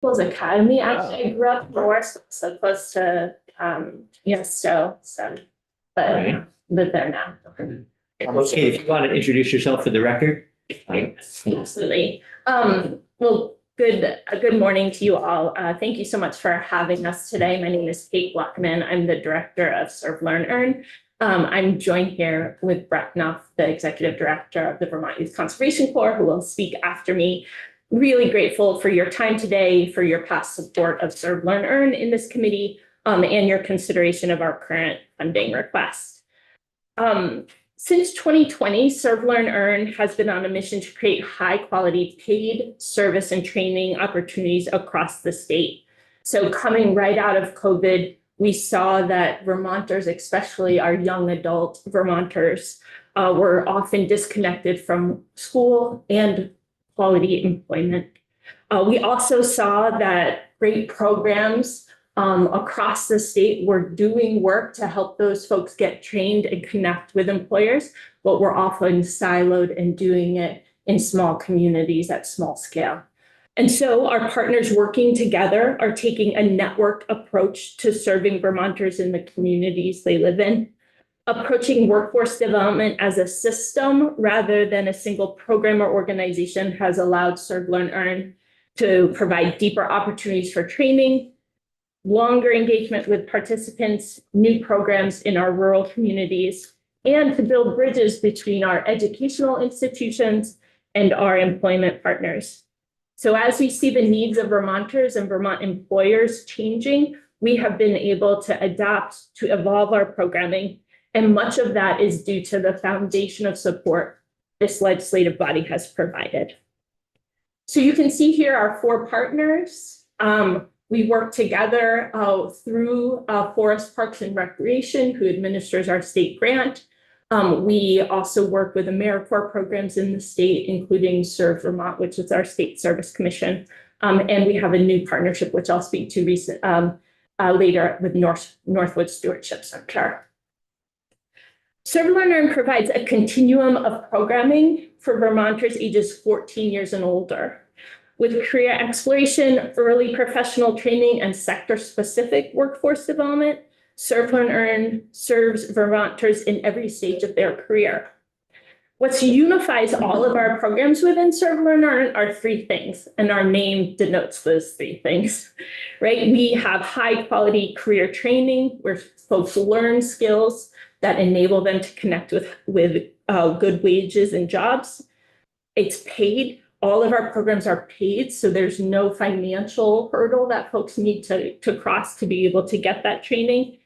People's Academy. Actually, I grew up north, so close to, Stowe, so, but Right. live there now. Okay, if you want to introduce yourself for the record. Absolutely. Well, good morning to you all. Thank you so much for having us today. My name is Kate Blackman. I'm the director of Serve, Learn, Earn. I'm joined here with Brett Nuff, the executive director of the Vermont Youth Conservation Corps, who will speak after me. Really grateful for your time today, for your past support of Serve, Learn, Earn in this committee, and your consideration of our current funding request. Since 2020, Serve, Learn, Earn has been on a mission to create high quality paid service and training opportunities across the state. So coming right out of COVID, we saw that Vermonters, especially our young adult Vermonters, were often disconnected from school and quality employment. We also saw that great programs across the state were doing work to help those folks get trained and connect with employers, but were often siloed and doing it in small communities at small scale. And so our partners working together are taking a networked approach to serving Vermonters in the communities they live in, approaching workforce development as a system rather than a single program or organization has allowed Serve, Learn, Earn to provide deeper opportunities for training, longer engagement with participants, new programs in our rural communities, and to build bridges between our educational institutions and our employment partners. So as we see the needs of Vermonters and Vermont employers changing, we have been able to adapt to evolve our programming. And much of that is due to the foundation of support this legislative body has provided. So you can see here our four partners. We work together through Forest Parks and Recreation, who administers our state grant. We also work with AmeriCorps programs in the state, including Serve Vermont, which is our state service commission. And we have a new partnership, which I'll speak to later with Northwood Stewardship Center. Serve, Learn, Earn provides a continuum of programming for Vermonters ages 14 years and older, with career exploration, early professional training, and sector-specific workforce development. Serve, Learn, Earn serves Vermonters in every stage of their career. What unifies all of our programs within Serve, Learn, Earn are three things, and our name denotes those three things, right? We have high-quality career training where folks learn skills that enable them to connect with good wages and jobs. It's paid. All of our programs are paid, so there's no financial hurdle that folks need to cross to be able to get that training.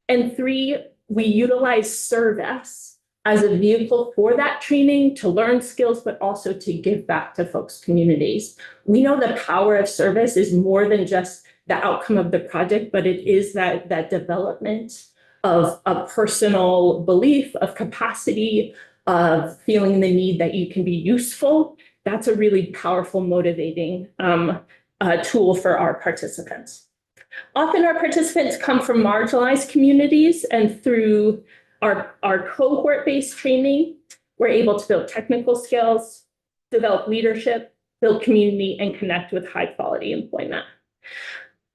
And three, we utilize service as a vehicle for that training to learn skills, but also to give back to folks' communities. We know the power of service is more than just the outcome of the project, but it is that development of a personal belief, of capacity, of feeling the need that you can be useful. That's a really powerful motivating tool for our participants. Often our participants come from marginalized communities, and through our cohort-based training, we're able to build technical skills, develop leadership, build community, and connect with high-quality employment.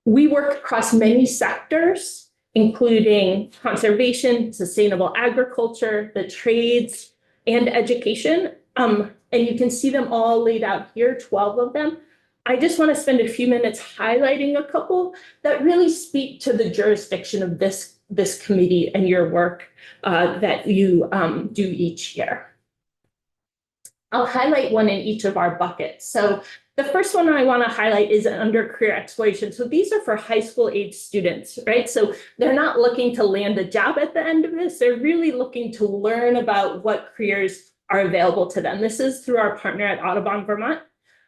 We work across many sectors, including conservation, sustainable agriculture, the trades, and education. And you can see them all laid out here, 12 of them. I just want to spend a few minutes highlighting a couple that really speak to the jurisdiction of this committee and your work that you do each year. I'll highlight one in each of our buckets. So the first one I want to highlight is under career exploration. So these are for high school age students, right? So they're not looking to land a job at the end of this. They're really looking to learn about what careers are available to them. This is through our partner at Audubon, Vermont.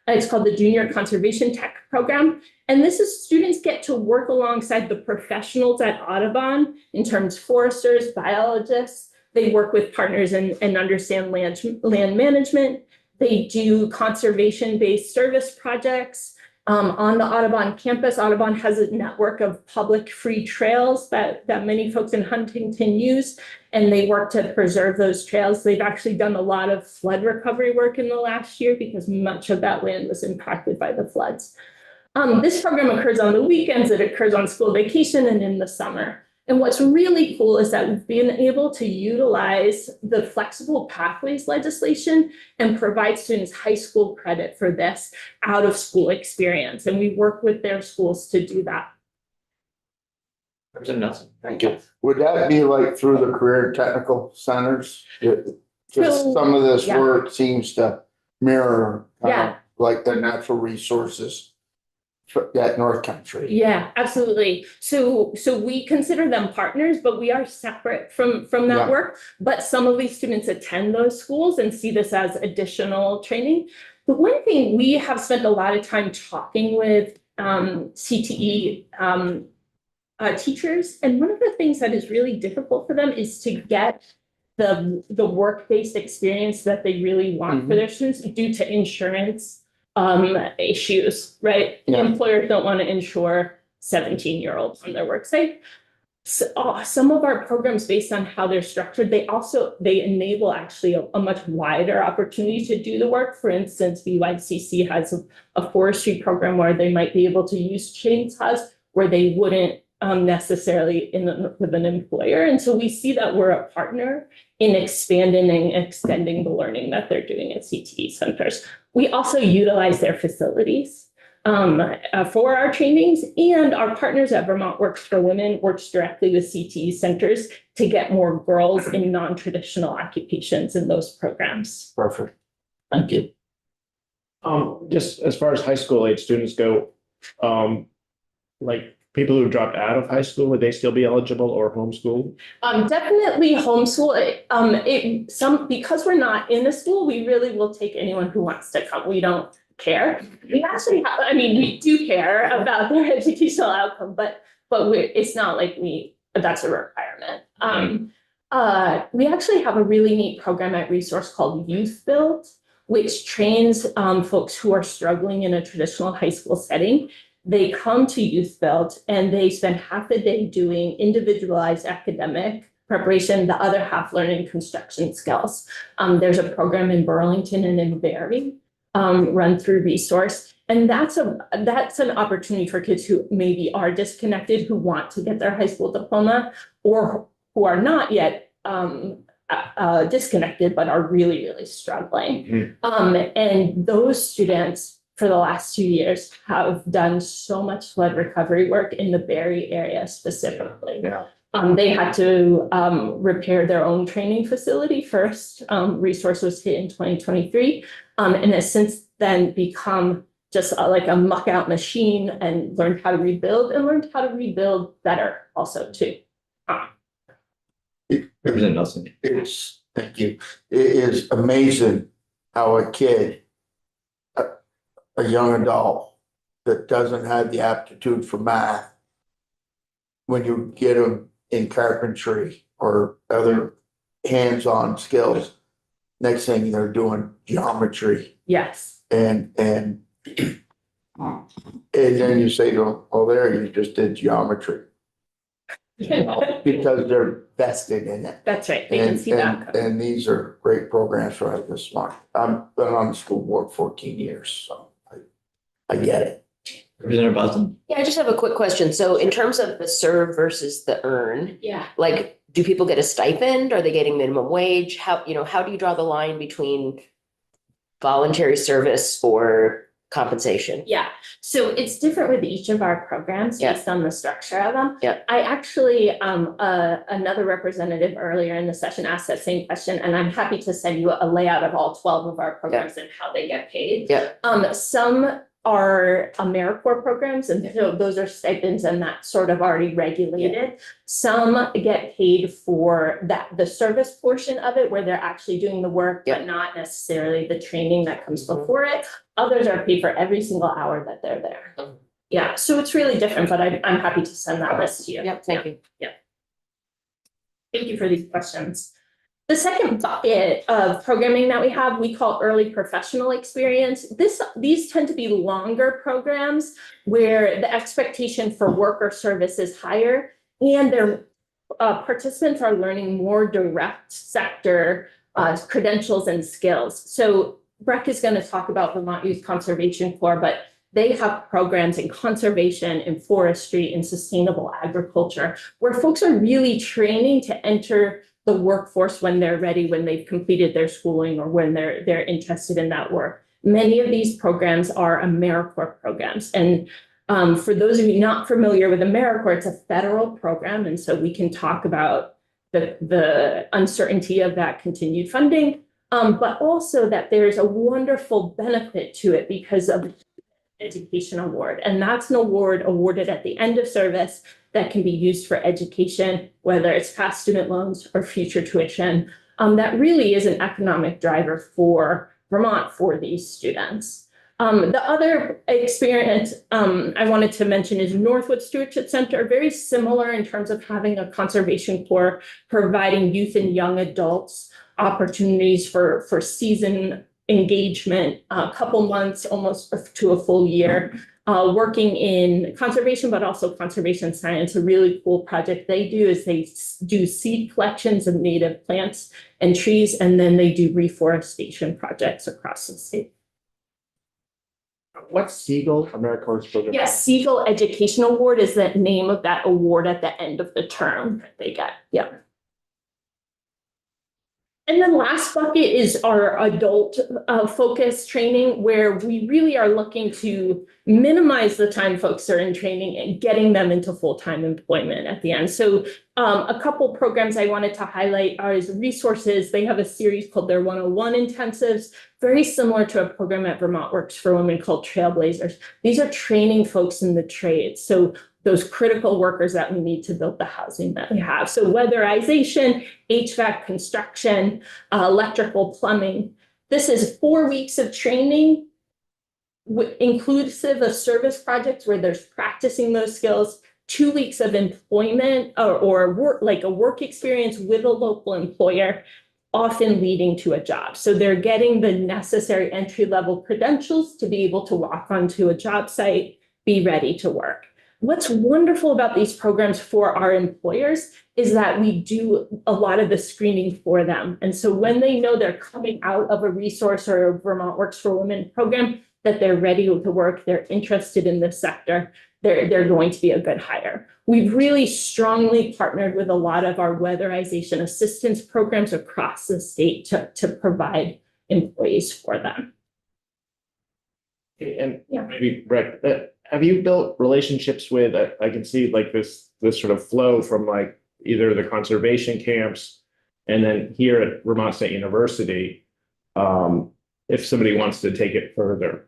It's called the Junior Conservation Tech Program. And this is students get to work alongside the professionals at Audubon in terms of foresters, biologists. They work with partners and understand land management. They do conservation-based service projects. On the Audubon campus, Audubon has a network of public free trails that many folks in Huntington use, and they work to preserve those trails. They've actually done a lot of flood recovery work in the last year because much of that land was impacted by the floods. This program occurs on the weekends, it occurs on school vacation and in the summer. And what's really cool is that we've been able to utilize the flexible pathways legislation and provide students high school credit for this out of school experience. And we work with their schools to do that. Representative Nelson. Thank you. Would that be like through the career and technical centers? Because So, some of this yeah. work seems to mirror Yeah. like the natural resources for that North Country. Yeah, absolutely. So we consider them partners, but we are separate from that Yeah. work. But some of these students attend those schools and see this as additional training. The one thing we have spent a lot of time talking with CTE teachers, and one of the things that is really difficult for them is to get the work-based experience that they really want for their students due to insurance issues, right? Yeah. Employers don't want to insure 17-year-olds on their work site. So, some of our programs, based on how they're structured, they enable actually a much wider opportunity to do the work. For instance, BYCC has a forestry program where they might be able to use chainsaws where they wouldn't necessarily with an employer. And so we see that we're a partner in expanding and extending the learning that they're doing at CTE centers. We also utilize their facilities for our trainings, and our partners at Vermont Works for Women works directly with CTE centers to get more girls in non-traditional occupations in those programs. Perfect. Thank you. Just as far as high school age students go, like people who dropped out of high school, would they still be eligible or homeschool? Definitely homeschool. Because we're not in a school, we really will take anyone who wants to come. We don't care. We actually have, we do care about their educational outcome, but it's not like that's a requirement. We actually have a really neat program at Resource called Youth Build, which trains folks who are struggling in a traditional high school setting. They come to Youth Build and they spend half the day doing individualized academic preparation, the other half learning construction skills. There's a program in Burlington and in Barrie run through Resource. And that's an opportunity for kids who maybe are disconnected, who want to get their high school diploma, or who are not yet disconnected, but are really, really struggling. And those students for the last 2 years have done so much flood recovery work in the Barrie area specifically. Yeah. They had to repair their own training facility first. Resource was hit in 2023, and has since then become just like a muck out machine and learned how to rebuild better also too. Representative Nelson. Thank you. It is amazing how a kid, a young adult that doesn't have the aptitude for math, when you get them in carpentry or other hands-on skills, next thing they're doing geometry. Yes. And then you say to them, oh, there, you just did geometry. Because they're vested in it. That's right. They can see that. And these are great programs for us this month. I've been on the school board 14 years, so I get it. Representative Boston. Yeah, I just have a quick question. So in terms of the serve versus the earn, Yeah. like, do people get a stipend? Are they getting minimum wage? How do you draw the line between voluntary service or compensation? Yeah, so it's different with each of our programs Yeah. based on the structure of them. Yeah. I actually, another representative earlier in the session asked that same question, and I'm happy to send you a layout of all 12 of our programs and how they get paid. Yeah. Some are AmeriCorps programs, and so those are stipends and that's sort of already regulated. Some get paid for the service portion of it, where they're actually doing the work, but not necessarily the training that comes before it. Others are paid for every single hour that they're there. Yeah, so it's really different, but I'm happy to send that list to you. Yep, thank you. Thank you for these questions. The second bucket of programming that we have, we call early professional experience. These tend to be longer programs where the expectation for work or service is higher, and their participants are learning more direct sector credentials and skills. So Breck is going to talk about Vermont Youth Conservation Corps, but they have programs in conservation, in forestry, in sustainable agriculture, where folks are really training to enter the workforce when they're ready, when they've completed their schooling, or when they're interested in that work. Many of these programs are AmeriCorps programs. And for those of you not familiar with AmeriCorps, it's a federal program. And so we can talk about the uncertainty of that continued funding, but also that there's a wonderful benefit to it because of the education award. And that's an award awarded at the end of service that can be used for education, whether it's past student loans or future tuition. That really is an economic driver for Vermont for these students. The other experience I wanted to mention is Northwood Stewardship Center, very similar in terms of having a conservation corps providing youth and young adults opportunities for season engagement, a couple months, almost to a full year, working in conservation, but also conservation science. A really cool project they do is they do seed collections of native plants and trees, and then they do reforestation projects across the state. What's Siegel, AmeriCorps program? Yes, Siegel Education Award is the name of that award at the end of the term that they get. Yeah. And then last bucket is our adult focused training, where we really are looking to minimize the time folks are in training and getting them into full-time employment at the end. So a couple programs I wanted to highlight are as resources. They have a series called their 101 intensives, very similar to a program at Vermont Works for Women called Trailblazers. These are training folks in the trades. So those critical workers that we need to build the housing that we have. So weatherization, HVAC, construction, electrical, plumbing. This is 4 weeks of training, inclusive of service projects where there's practicing those skills, 2 weeks of employment or work, like a work experience with a local employer, often leading to a job. So they're getting the necessary entry-level credentials to be able to walk onto a job site, be ready to work. What's wonderful about these programs for our employers is that we do a lot of the screening for them. And so when they know they're coming out of a resource or a Vermont Works for Women program, that they're ready to work, they're interested in this sector, they're going to be a good hire. We've really strongly partnered with a lot of our weatherization assistance programs across the state to provide employees for them. And Yeah. maybe, Brett, have you built relationships with, I can see like this sort of flow from like either the conservation camps and then here at Vermont State University, if somebody wants to take it further?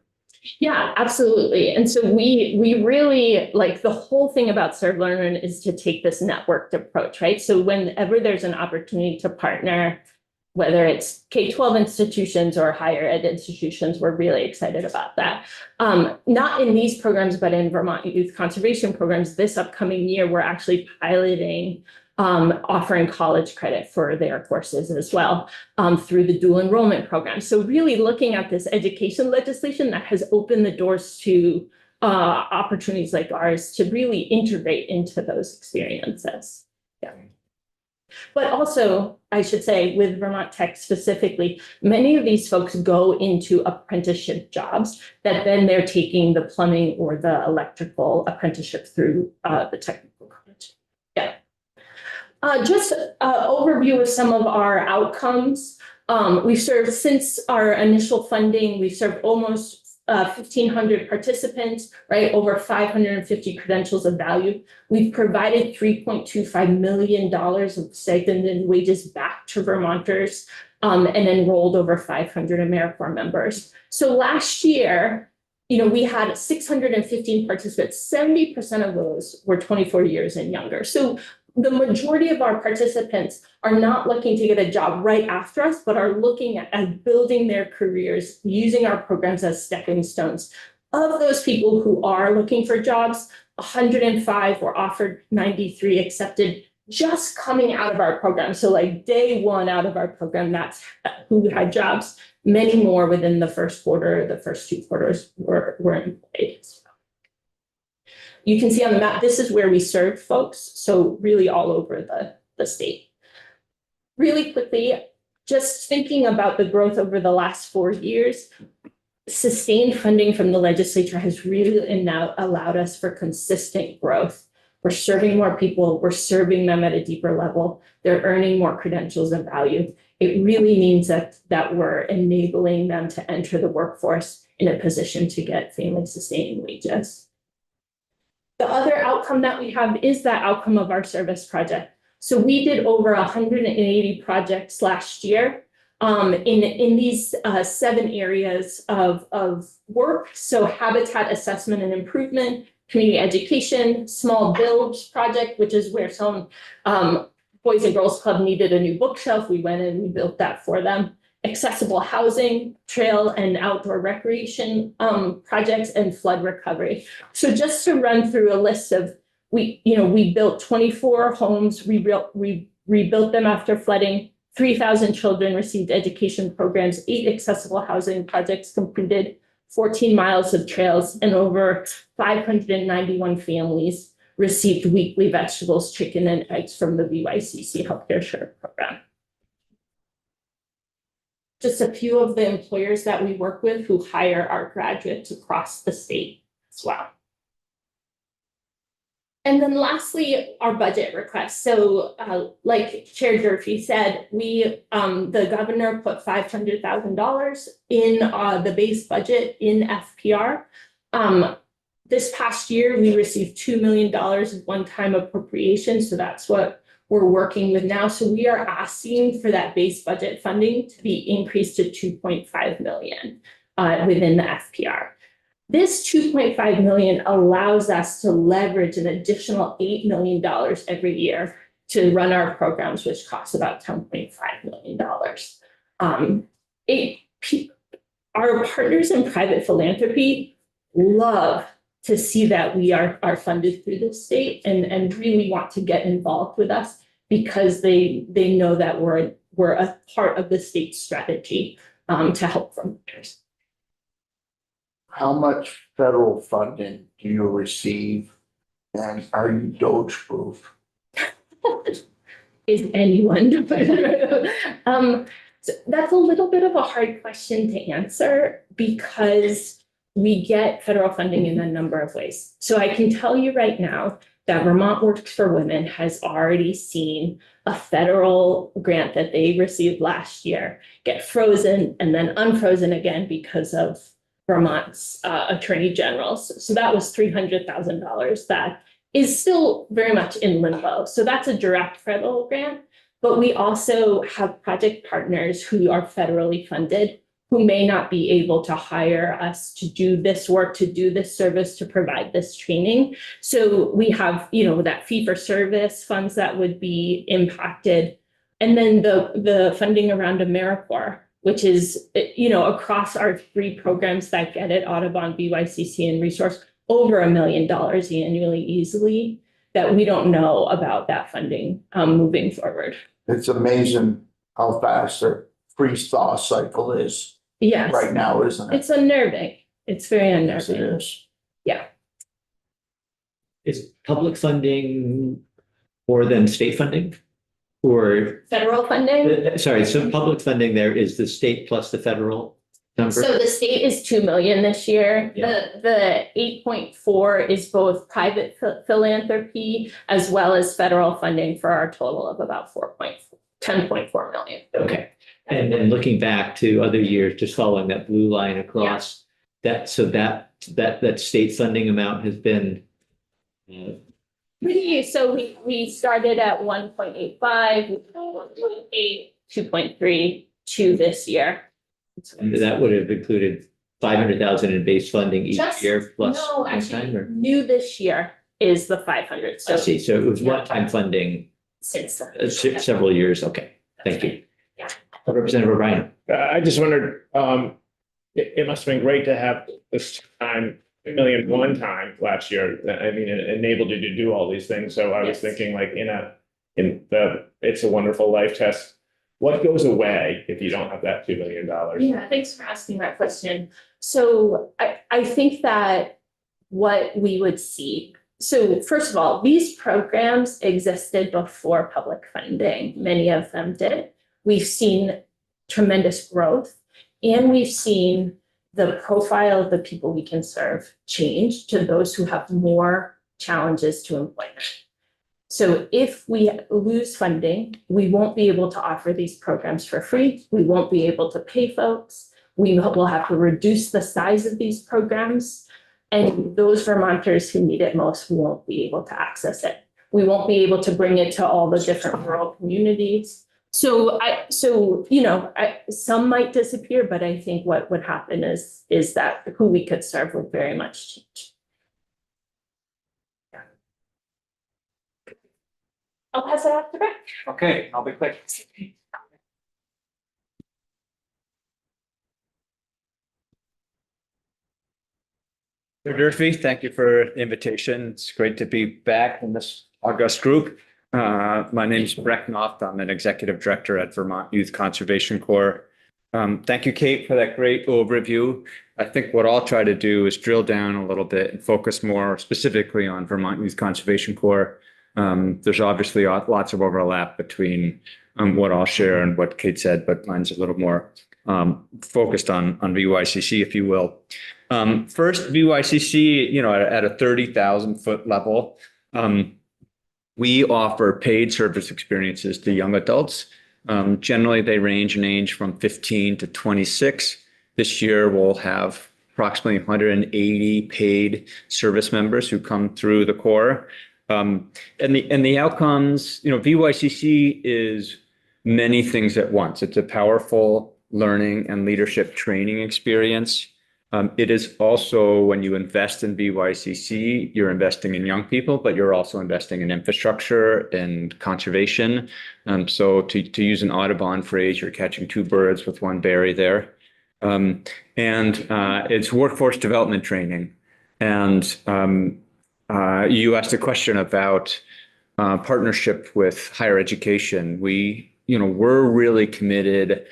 Yeah, absolutely. And so we really like the whole thing about Serve Learn Earn is to take this networked approach, right? So whenever there's an opportunity to partner, whether it's K-12 institutions or higher ed institutions, we're really excited about that. Not in these programs, but in Vermont Youth Conservation programs, this upcoming year, we're actually piloting offering college credit for their courses as well through the dual enrollment program. So really looking at this education legislation that has opened the doors to opportunities like ours to really integrate into those experiences. Yeah. But also, I should say, with Vermont Tech specifically, many of these folks go into apprenticeship jobs that then they're taking the plumbing or the electrical apprenticeship through the technical college. Yeah. Just an overview of some of our outcomes. We've served, since our initial funding, we've served almost 1,500 participants, right? Over 550 credentials of value. We've provided $3.25 million of stipend and wages back to Vermonters and enrolled over 500 AmeriCorps members. So last year, we had 615 participants. 70% of those were 24 years and younger. So the majority of our participants are not looking to get a job right after us, but are looking at building their careers using our programs as stepping stones. Of those people who are looking for jobs, 105 were offered, 93 accepted just coming out of our program. So like day one out of our program, that's who had jobs. Many more within the first quarter, the first 2 quarters were employed. You can see on the map, this is where we serve folks. So really all over the state. Really quickly, just thinking about the growth over the last 4 years, sustained funding from the legislature has really now allowed us for consistent growth. We're serving more people, we're serving them at a deeper level, they're earning more credentials and value. It really means that we're enabling them to enter the workforce in a position to get family sustaining wages. The other outcome that we have is that outcome of our service project. So we did over 180 projects last year in these 7 areas of work. So habitat assessment and improvement, community education, small builds project, which is where some Boys and Girls Club needed a new bookshelf. We went and we built that for them. Accessible housing, trail and outdoor recreation projects, and flood recovery. So just to run through a list of, we built 24 homes, rebuilt them after flooding. 3,000 children received education programs, 8 accessible housing projects completed, 14 miles of trails, and over 591 families received weekly vegetables, chicken, and eggs from the VYCC Healthcare Share Program. Just a few of the employers that we work with who hire our graduates across the state as well. And then lastly, our budget request. So like Chair Durfee said, the governor put $500,000 in the base budget in FPR. This past year, we received $2 million of one-time appropriation. So that's what we're working with now. So we are asking for that base budget funding to be increased to 2.5 million within the FPR. This 2.5 million allows us to leverage an additional $8 million every year to run our programs, which costs about $10.5 million. Our partners in private philanthropy love to see that we are funded through the state and really want to get involved with us because they know that we're a part of the state strategy to help frontliners. How much federal funding do you receive? And are you Doge proof? Is anyone? So that's a little bit of a hard question to answer because we get federal funding in a number of ways. So I can tell you right now that Vermont Works for Women has already seen a federal grant that they received last year get frozen and then unfrozen again because of Vermont's attorney generals. So that was $300,000 that is still very much in limbo. So that's a direct federal grant, but we also have project partners who are federally funded who may not be able to hire us to do this work, to do this service, to provide this training. So we have, that fee for service funds that would be impacted. And then the funding around AmeriCorps, which is, across our 3 programs that get it, Audubon, BYCC, and Resource, over $1 million annually easily, that we don't know about that funding moving forward. It's amazing how fast the freeze-thaw cycle is. Yes. Right now, isn't it? It's unnerving. It's very unnerving. Yes, it is. Yeah. Is public funding more than state funding? Or, Federal funding? sorry, so public funding there is the state plus the federal number? So the state is 2 million this year. Yeah. The 8.4 is both private philanthropy as well as federal funding for our total of about 10.4 million. Okay. And then looking back to other years, just following that blue line across, that state funding amount has been So we started at 1.85, 1.8, 2.3, 2 this year. and that would have included 500,000 in base funding each Just- year plus No, one actually, time, or? new this year is the 500. I So see. So it was Yeah. one-time funding since several years. Okay, thank you. Yeah. Representative O'Brien. I just wondered, it must have been great to have this time, $1 million one time last year. I mean, it enabled you to do all these things. So I was Yes. thinking like in the It's a Wonderful Life test, what goes away if you don't have that $2 million? Yeah, thanks for asking that question. So I think that what we would see, so first of all, these programs existed before public funding. Many of them did. We've seen tremendous growth and we've seen the profile of the people we can serve change to those who have more challenges to employment. So if we lose funding, we won't be able to offer these programs for free. We won't be able to pay folks. We will have to reduce the size of these programs. And those Vermonters who need it most won't be able to access it. We won't be able to bring it to all the different rural communities. So some might disappear, but I think what would happen is that who we could serve would very much change. I'll pass it off to Brett. Okay, I'll be quick. Mr. Durfee, thank you for the invitation. It's great to be back in this august group. My name is Brett Knopf. I'm an executive director at Vermont Youth Conservation Corps. Thank you, Kate, for that great overview. I think what I'll try to do is drill down a little bit and focus more specifically on Vermont Youth Conservation Corps. There's obviously lots of overlap between what I'll share and what Kate said, but mine's a little more focused on VYCC, if you will. First, VYCC, at a 30,000 foot level, we offer paid service experiences to young adults. Generally, they range in age from 15 to 26. This year, we'll have approximately 180 paid service members who come through the Corps. And the outcomes, VYCC is many things at once. It's a powerful learning and leadership training experience. It is also, when you invest in VYCC, you're investing in young people, but you're also investing in infrastructure and conservation. So to use an Audubon phrase, you're catching two birds with one berry there. And it's workforce development training. And you asked a question about partnership with higher education. We're really committed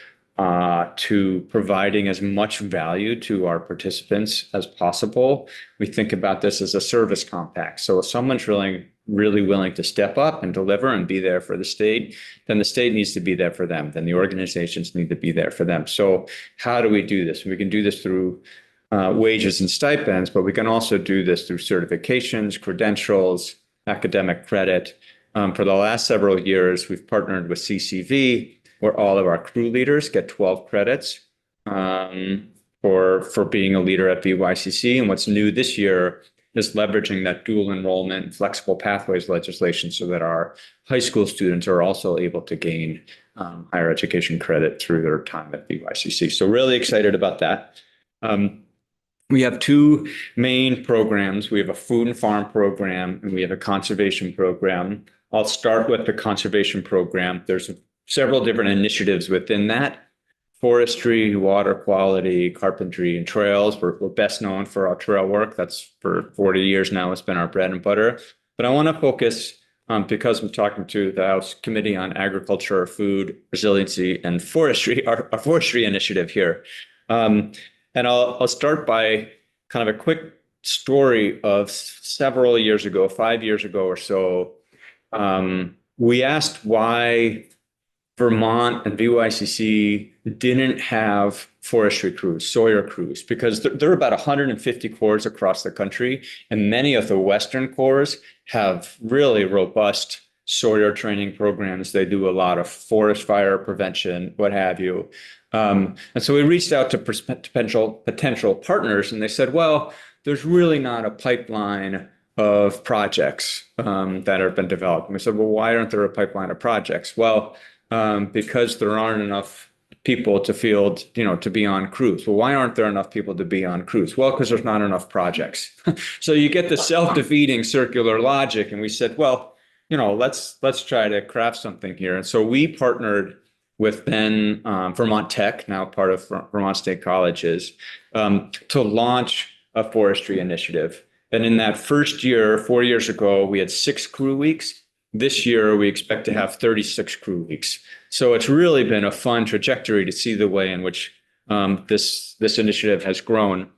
to providing as much value to our participants as possible. We think about this as a service compact. So if someone's really willing to step up and deliver and be there for the state, then the state needs to be there for them. Then the organizations need to be there for them. So how do we do this? We can do this through wages and stipends, but we can also do this through certifications, credentials, academic credit. For the last several years, we've partnered with CCV, where all of our crew leaders get 12 credits for being a leader at VYCC. And what's new this year is leveraging that dual enrollment and flexible pathways legislation so that our high school students are also able to gain higher education credit through their time at VYCC. So really excited about that. We have two main programs. We have a food and farm program, and we have a conservation program. I'll start with the conservation program. There's several different initiatives within that: forestry, water quality, carpentry, and trails. We're best known for our trail work. That's for 40 years now. It's been our bread and butter. But I want to focus, because I'm talking to the House Committee on Agriculture, Food, Resiliency, and Forestry, our forestry initiative here. And I'll start by kind of a quick story of several years ago, 5 years ago or so. We asked why Vermont and VYCC didn't have forestry crews, Sawyer crews, because there are about 150 corps across the country, and many of the Western corps have really robust Sawyer training programs. They do a lot of forest fire prevention, what have you. And so we reached out to potential partners, and they said, well, there's really not a pipeline of projects that have been developed. And we said, well, why aren't there a pipeline of projects? Well, because there aren't enough people to field, to be on crews. Well, why aren't there enough people to be on crews? Well, because there's not enough projects. So you get the self-defeating circular logic. And we said, well, let's try to craft something here. And so we partnered with then Vermont Tech, now part of Vermont State Colleges, to launch a forestry initiative. And in that first year, 4 years ago, we had 6 crew weeks. This year, we expect to have 36 crew weeks. So it's really been a fun trajectory to see the way in which this initiative has grown.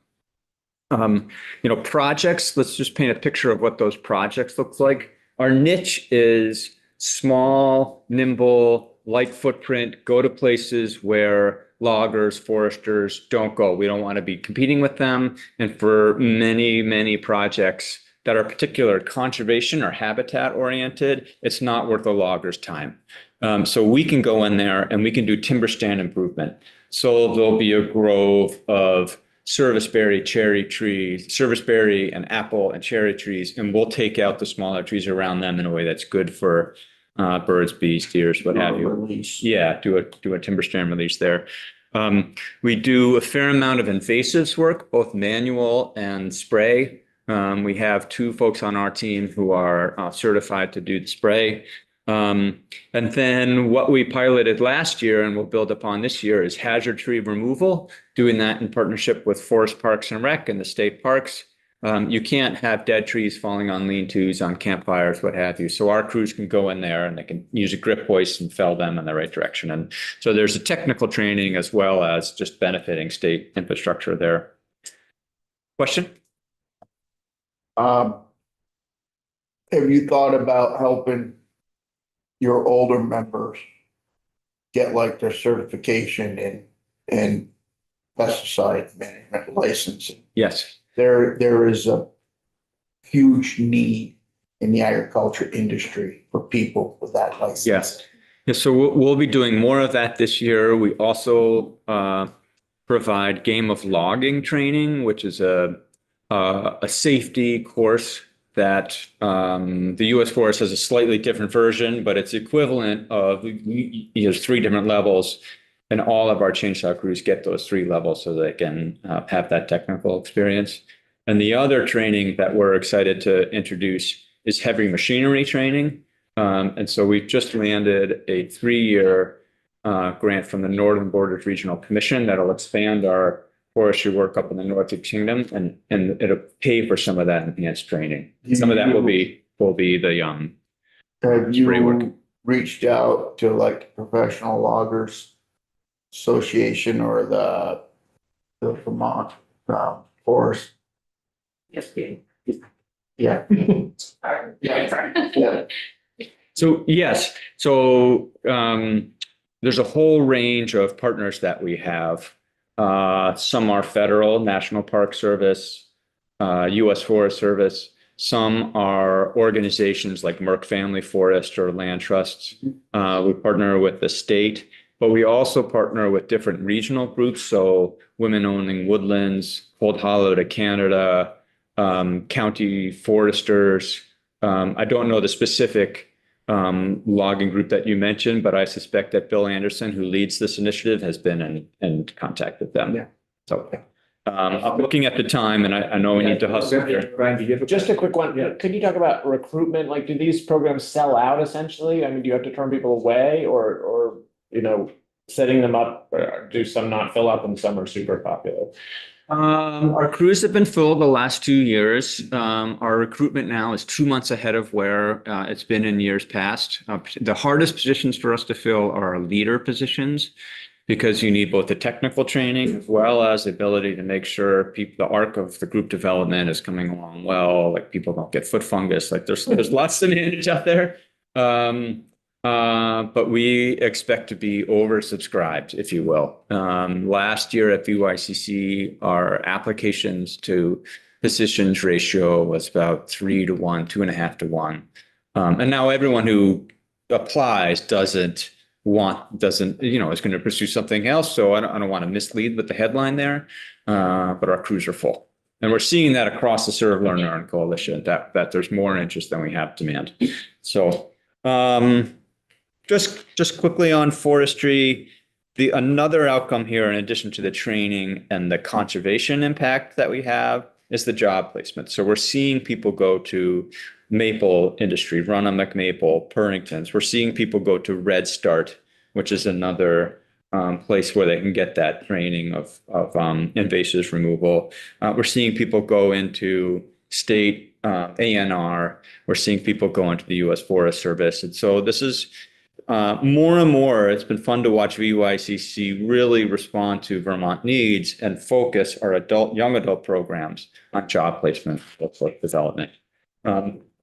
Projects, let's just paint a picture of what those projects look like. Our niche is small, nimble, light footprint, go to places where loggers, foresters don't go. We don't want to be competing with them. And for many, many projects that are particular conservation or habitat oriented, it's not worth a logger's time. So we can go in there and we can do timber stand improvement. So there'll be a grove of serviceberry cherry trees, serviceberry and apple and cherry trees, and we'll take out the smaller trees around them in a way that's good for birds, bees, deers, what have you. Release. Yeah, do a timber stand release there. We do a fair amount of invasives work, both manual and spray. We have 2 folks on our team who are certified to do the spray. And then what we piloted last year and we'll build upon this year is hazard tree removal, doing that in partnership with Forest Parks and Rec and the state parks. You can't have dead trees falling on lean-tos, on campfires, what have you. So our crews can go in there and they can use a grip hoist and fell them in the right direction. And so there's a technical training as well as just benefiting state infrastructure there. Question? Have you thought about helping your older members get like their certification in pesticide management licensing? Yes. There is a huge need in the agriculture industry for people with that license. Yes. Yeah, so we'll be doing more of that this year. We also provide game of logging training, which is a safety course that the U.S. Forest has a slightly different version, but it's equivalent of, there's 3 different levels, and all of our chainsaw crews get those 3 levels so they can have that technical experience. And the other training that we're excited to introduce is heavy machinery training. And so we've just landed a 3-year grant from the Northern Borders Regional Commission that'll expand our forestry work up in the Northeast Kingdom, and it'll pay for some of that enhanced training. Some of that will be the Have spray work. you reached out to like Professional Loggers Association or the Vermont Forest? Yes, Peter. Yeah. Yeah. So yes, so there's a whole range of partners that we have. Some are federal, National Park Service, U.S. Forest Service. Some are organizations like Merck Family Forest or land trusts. We partner with the state, but we also partner with different regional groups. So Women Owning Woodlands, Cold Hollow to Canada, county foresters. I don't know the specific logging group that you mentioned, but I suspect that Bill Anderson, who leads this initiative, has been in contact with them. Yeah. So I'm looking at the time, and I know we need to hustle here. Just a quick one. Could you talk about recruitment? Like, do these programs sell out essentially? I mean, do you have to turn people away or, setting them up, or do some not fill up and some are super popular? Our crews have been filled the last 2 years. Our recruitment now is 2 months ahead of where it's been in years past. The hardest positions for us to fill are our leader positions, because you need both the technical training as well as the ability to make sure the arc of the group development is coming along well, like people don't get foot fungus, like there's lots to manage out there. But we expect to be oversubscribed, if you will. Last year at VYCC, our applications to positions ratio was about 3 to 1, 2.5 to 1. And now everyone who applies is going to pursue something else. So I don't want to mislead with the headline there, but our crews are full. And we're seeing that across the Serve, Learn, Earn coalition, that there's more interest than we have demand. So just quickly on forestry, another outcome here, in addition to the training and the conservation impact that we have, is the job placement. So we're seeing people go to maple industry, Runnemede Maple, Pernington's. We're seeing people go to Red Start, which is another place where they can get that training of invasives removal. We're seeing people go into state ANR. We're seeing people go into the U.S. Forest Service. And so this is more and more, it's been fun to watch VYCC really respond to Vermont needs and focus our young adult programs on job placement, workforce development.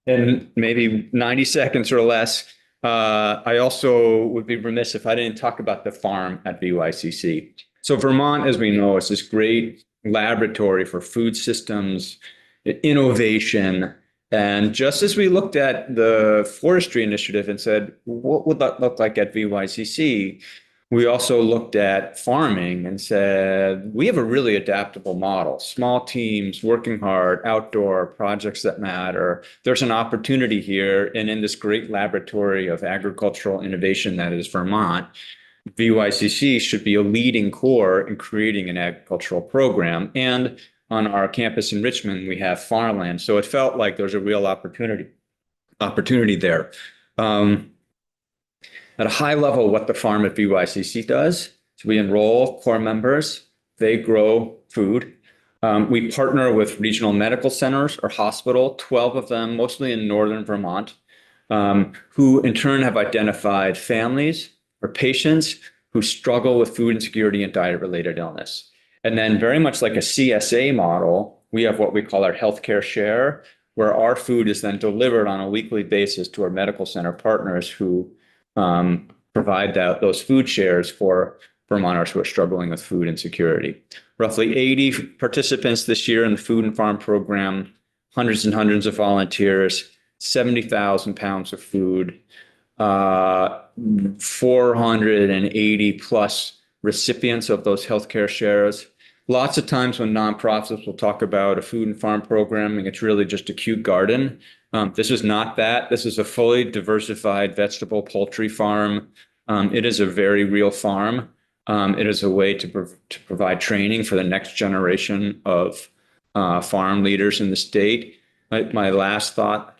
In maybe 90 seconds or less, I also would be remiss if I didn't talk about the farm at VYCC. So Vermont, as we know, is this great laboratory for food systems, innovation. And just as we looked at the forestry initiative and said, what would that look like at VYCC? We also looked at farming and said, we have a really adaptable model, small teams, working hard, outdoor projects that matter. There's an opportunity here. And in this great laboratory of agricultural innovation that is Vermont, VYCC should be a leading core in creating an agricultural program. And on our campus in Richmond, we have farmland. So it felt like there's a real opportunity there. At a high level, what the farm at VYCC does is we enroll core members, they grow food. We partner with regional medical centers or hospital, 12 of them, mostly in northern Vermont, who in turn have identified families or patients who struggle with food insecurity and diet-related illness. And then very much like a CSA model, we have what we call our healthcare share, where our food is then delivered on a weekly basis to our medical center partners who provide those food shares for Vermonters who are struggling with food insecurity. Roughly 80 participants this year in the food and farm program, hundreds and hundreds of volunteers, 70,000 pounds of food, 480 plus recipients of those healthcare shares. Lots of times when nonprofits will talk about a food and farm programming, it's really just a cute garden. This is not that. This is a fully diversified vegetable poultry farm. It is a very real farm. It is a way to provide training for the next generation of farm leaders in the state. My last thought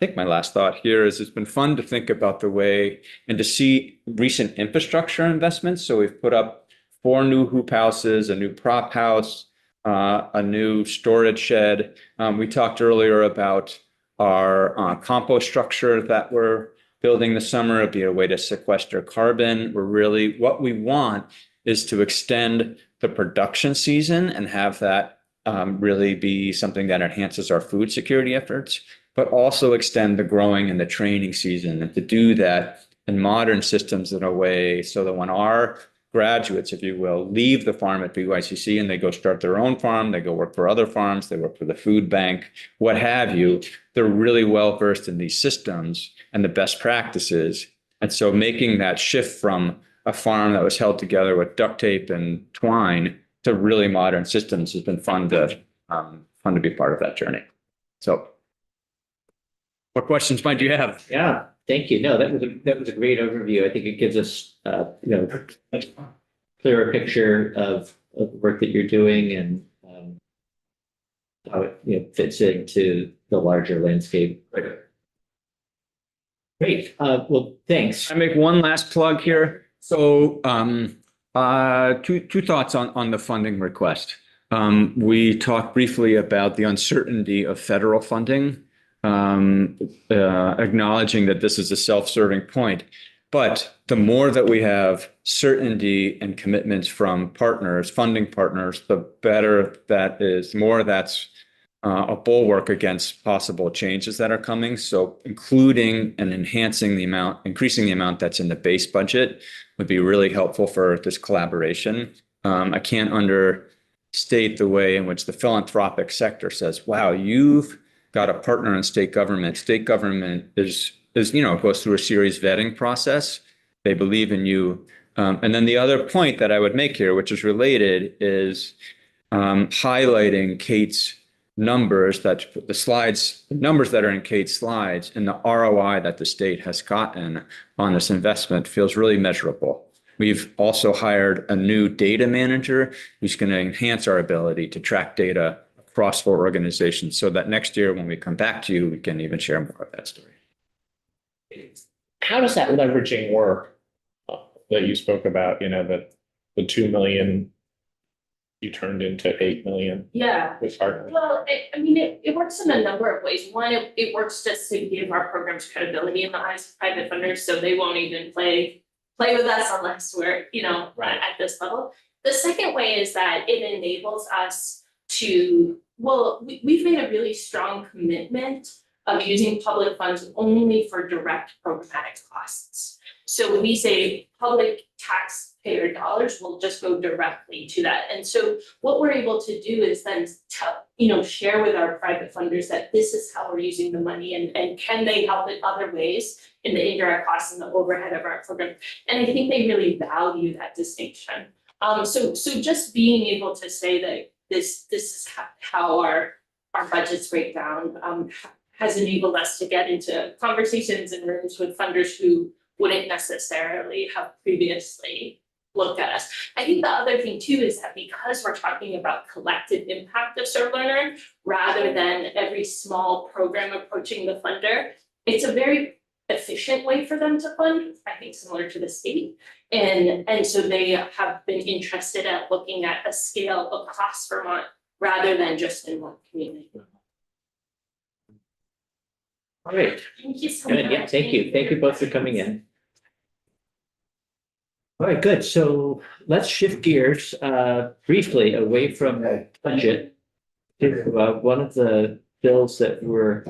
here is it's been fun to think about the way and to see recent infrastructure investments. So we've put up 4 new hoop houses, a new prop house, a new storage shed. We talked earlier about our compost structure that we're building this summer. It'll be a way to sequester carbon. What we want is to extend the production season and have that really be something that enhances our food security efforts, but also extend the growing and the training season, and to do that in modern systems in a way so that when our graduates, if you will, leave the farm at VYCC and they go start their own farm, they go work for other farms, they work for the food bank, what have you, they're really well versed in these systems and the best practices. And so making that shift from a farm that was held together with duct tape and twine to really modern systems has been fun to be part of that journey. So what questions might you have? Yeah, thank you. No, that was a great overview. I think it gives us a clearer picture of the work that you're doing and how it fits into the larger landscape. Great. Well, thanks. I make one last plug here. So two thoughts on the funding request. We talked briefly about the uncertainty of federal funding, acknowledging that this is a self-serving point. But the more that we have certainty and commitments from partners, funding partners, the better that is, the more that's a bulwark against possible changes that are coming. So including and increasing the amount that's in the base budget would be really helpful for this collaboration. I can't understate the way in which the philanthropic sector says, wow, you've got a partner in state government. State government is goes through a serious vetting process. They believe in you. And then the other point that I would make here, which is related, is highlighting Kate's numbers, the numbers that are in Kate's slides, and the ROI that the state has gotten on this investment feels really measurable. We've also hired a new data manager who's going to enhance our ability to track data across 4 organizations so that next year when we come back to you, we can even share more of that story. How does that leveraging work that you spoke about, the 2 million you turned into 8 million? Yeah. With partners? Well, it works in a number of ways. One, it works just to give our programs credibility in the eyes of private funders, so they won't even play with us unless we're, at this level. The second way is that it enables us to, we've made a really strong commitment of using public funds only for direct programmatic costs. So we say public tax taxpayer dollars will just go directly to that. And so what we're able to do is then tell, share with our private funders that this is how we're using the money and can they help in other ways in the indirect costs and the overhead of our program. And I think they really value that distinction. So just being able to say that this is how our budgets break down has enabled us to get into conversations and rooms with funders who wouldn't necessarily have previously looked at us. I think the other thing too is that because we're talking about collective impact of Serve Learn Earn rather than every small program approaching the funder, it's a very efficient way for them to fund, I think similar to the state. And so they have been interested at looking at a scale across Vermont rather than just in one community. All right, Thank you so good, much. yeah, thank you. Thank you both for coming in. All right, good. So let's shift gears briefly away from budget to one of the bills that we're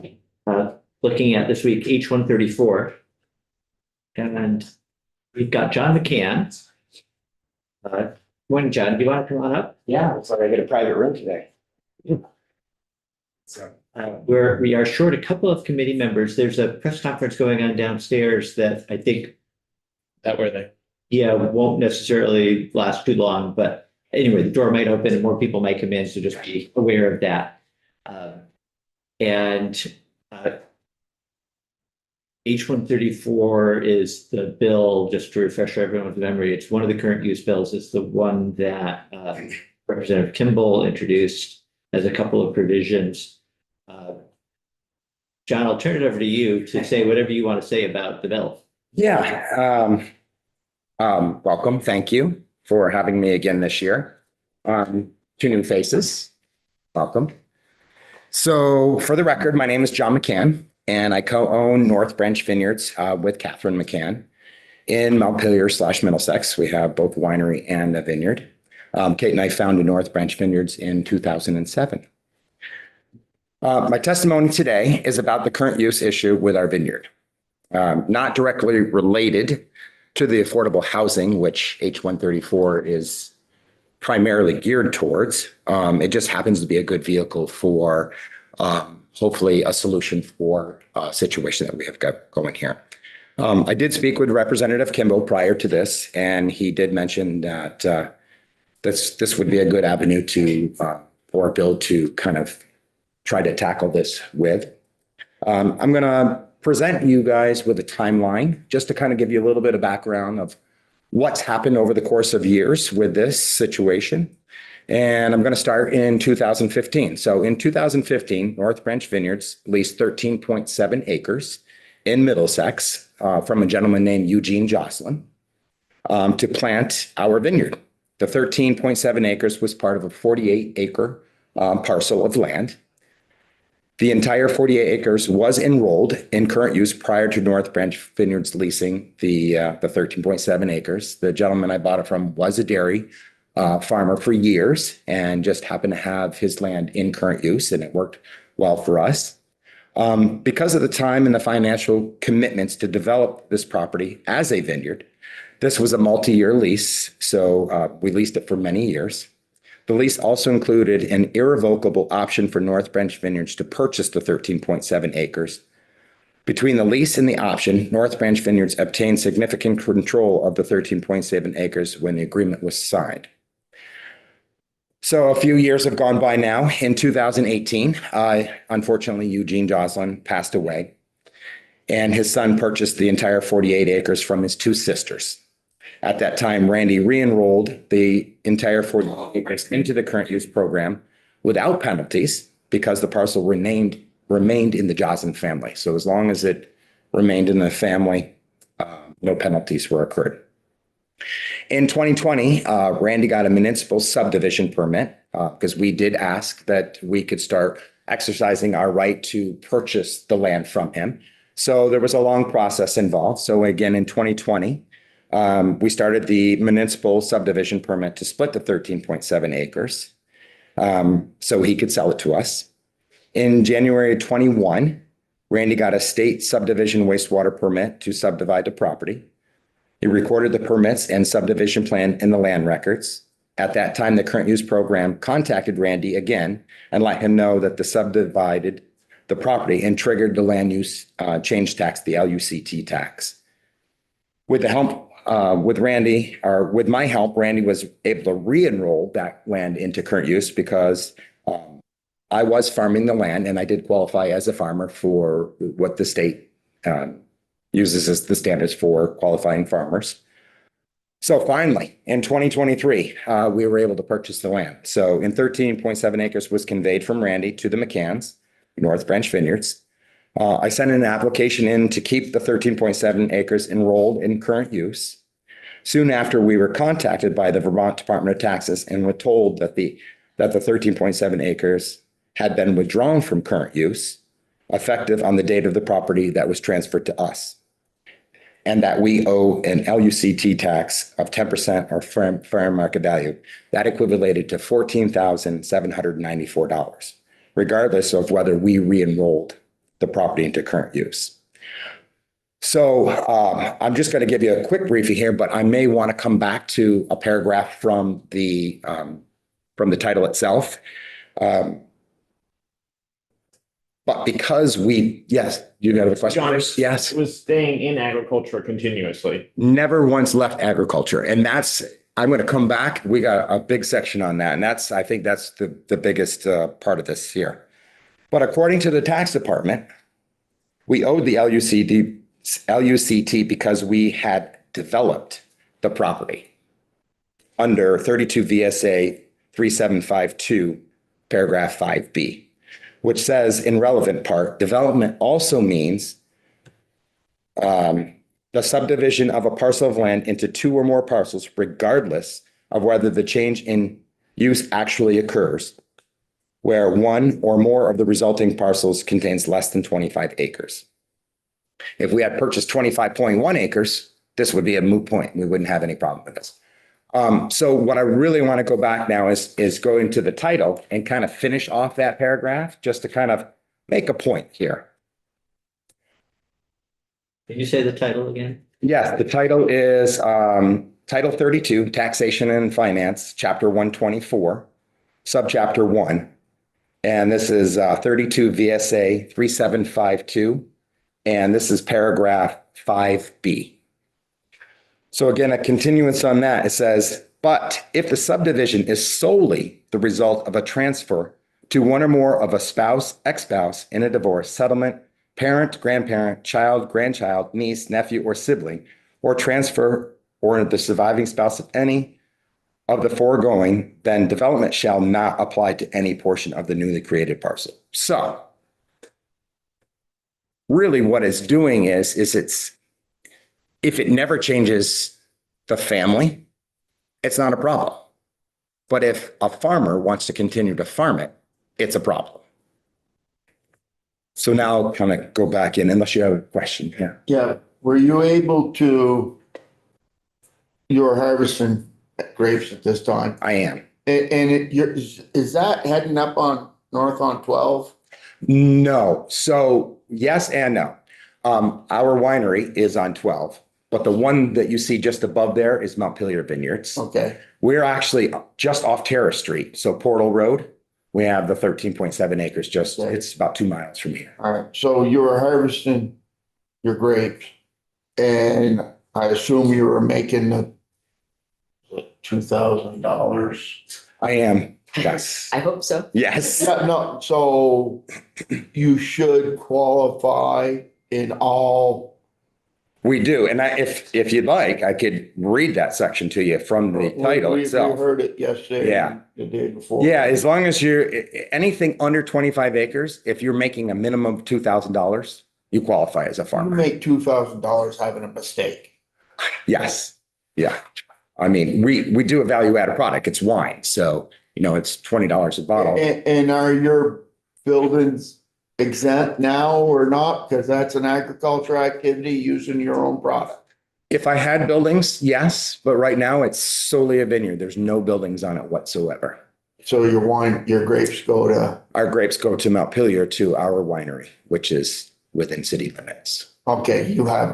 looking at this week, H-134. And we've got John McCann. Morning, John. Do you want to come on up? Yeah, it's like I get a private room today. So, We are short a couple of committee members. There's a press conference going on downstairs that I think, That were they? yeah, won't necessarily last too long, but anyway, the door might open and more people might come in, so just be aware of that. And H-134 is the bill, just to refresh everyone's memory, it's one of the current use bills. It's the one that Representative Kimball introduced as a couple of provisions. John, I'll turn it over to you to say whatever you want to say about the bill. yeah, welcome. Thank you for having me again this year. Two new faces. Welcome. So for the record, my name is John McCann and I co-own North Branch Vineyards with Catherine McCann in Montpelier/Middlesex. We have both a winery and a vineyard. Kate and I founded North Branch Vineyards in 2007. My testimony today is about the current use issue with our vineyard. Not directly related to the affordable housing, which H-134 is primarily geared towards. It just happens to be a good vehicle for hopefully a solution for a situation that we have got going here. I did speak with Representative Kimball prior to this, and he did mention that this would be a good avenue to for a bill to kind of try to tackle this with. I'm going to present you guys with a timeline just to kind of give you a little bit of background of what's happened over the course of years with this situation. And I'm going to start in 2015. So in 2015, North Branch Vineyards leased 13.7 acres in Middlesex from a gentleman named Eugene Jocelyn to plant our vineyard. The 13.7 acres was part of a 48-acre parcel of land. The entire 48 acres was enrolled in current use prior to North Branch Vineyards leasing the 13.7 acres. The gentleman I bought it from was a dairy farmer for years and just happened to have his land in current use, and it worked well for us. Because of the time and the financial commitments to develop this property as a vineyard, this was a multi-year lease, so we leased it for many years. The lease also included an irrevocable option for North Branch Vineyards to purchase the 13.7 acres. Between the lease and the option, North Branch Vineyards obtained significant control of the 13.7 acres when the agreement was signed. So a few years have gone by now. In 2018, unfortunately, Eugene Jocelyn passed away, and his son purchased the entire 48 acres from his two sisters. At that time, Randy re-enrolled the entire 48 acres into the current use program without penalties because the parcel remained in the Jocelyn family. So as long as it remained in the family, no penalties were occurred. In 2020, Randy got a municipal subdivision permit because we did ask that we could start exercising our right to purchase the land from him. So there was a long process involved. So again, in 2020, we started the municipal subdivision permit to split the 13.7 acres so he could sell it to us. In January 21, Randy got a state subdivision wastewater permit to subdivide the property. He recorded the permits and subdivision plan in the land records. At that time, the current use program contacted Randy again and let him know that the subdivided the property and triggered the land use change tax, the LUCT tax. With the help with Randy, or with my help, Randy was able to re-enroll that land into current use because I was farming the land and I did qualify as a farmer for what the state uses as the standards for qualifying farmers. So finally, in 2023, we were able to purchase the land. So in 13.7 acres was conveyed from Randy to the McCanns, North Branch Vineyards. I sent an application in to keep the 13.7 acres enrolled in current use. Soon after, we were contacted by the Vermont Department of Taxes and were told that the 13.7 acres had been withdrawn from current use, effective on the date of the property that was transferred to us, and that we owe an LUCT tax of 10% or fair market value. That equivalated to $14,794, regardless of whether we re-enrolled the property into current use. So I'm just going to give you a quick briefing here, but I may want to come back to a paragraph from the title itself. But because yes, you got a question? John, Yes. it was staying in agriculture continuously. Never once left agriculture. And I'm going to come back. We got a big section on that. And I think that's the biggest part of this here. But according to the tax department, we owed the LUCT because we had developed the property under 32 VSA 3752, paragraph 5B, which says in relevant part, development also means the subdivision of a parcel of land into two or more parcels, regardless of whether the change in use actually occurs, where one or more of the resulting parcels contains less than 25 acres. If we had purchased 25.1 acres, this would be a moot point. We wouldn't have any problem with this. So what I really want to go back now is go into the title and kind of finish off that paragraph just to kind of make a point here. Can you say the title again? Yes, the title is Title 32, Taxation and Finance, Chapter 124, Subchapter 1. And this is 32 VSA 3752. And this is paragraph 5B. So again, a continuance on that, it says, but if the subdivision is solely the result of a transfer to one or more of a spouse, ex-spouse in a divorce, settlement, parent, grandparent, child, grandchild, niece, nephew, or sibling, or transfer or the surviving spouse of any of the foregoing, then development shall not apply to any portion of the newly created parcel. So really what it's doing is if it never changes the family, it's not a problem. But if a farmer wants to continue to farm it, it's a problem. So now I'll kind of go back in, unless you have a question. Yeah. Yeah, were you able to, you were harvesting grapes at this time? I am. Is that heading up on north on 12? No. So yes and no. Our winery is on 12, but the one that you see just above there is Montpelier Vineyards. Okay, We're actually just off Terrace Street. So Portal Road, we have the 13.7 acres, it's about 2 miles from here. all right. So you were harvesting your grapes and I assume you were making the $2,000. I am. Yes. I hope so. Yes. Yeah, no, so you should qualify in all. We do. And if you'd like, I could read that section to you from the title We itself. heard it yesterday. Yeah. and the day before. Yeah, as long as you're anything under 25 acres, if you're making a minimum of $2,000, you qualify as a You farmer. make $2,000 having a mistake. Yes. Yeah. I mean, we do a value added product. It's wine. So, it's $20 a bottle. And are your buildings exempt now or not? Because that's an agriculture activity using your own product. If I had buildings, yes, but right now it's solely a vineyard. There's no buildings on it whatsoever. So your grapes go to, Our grapes go to Montpelier to our winery, which is within city limits. okay, you have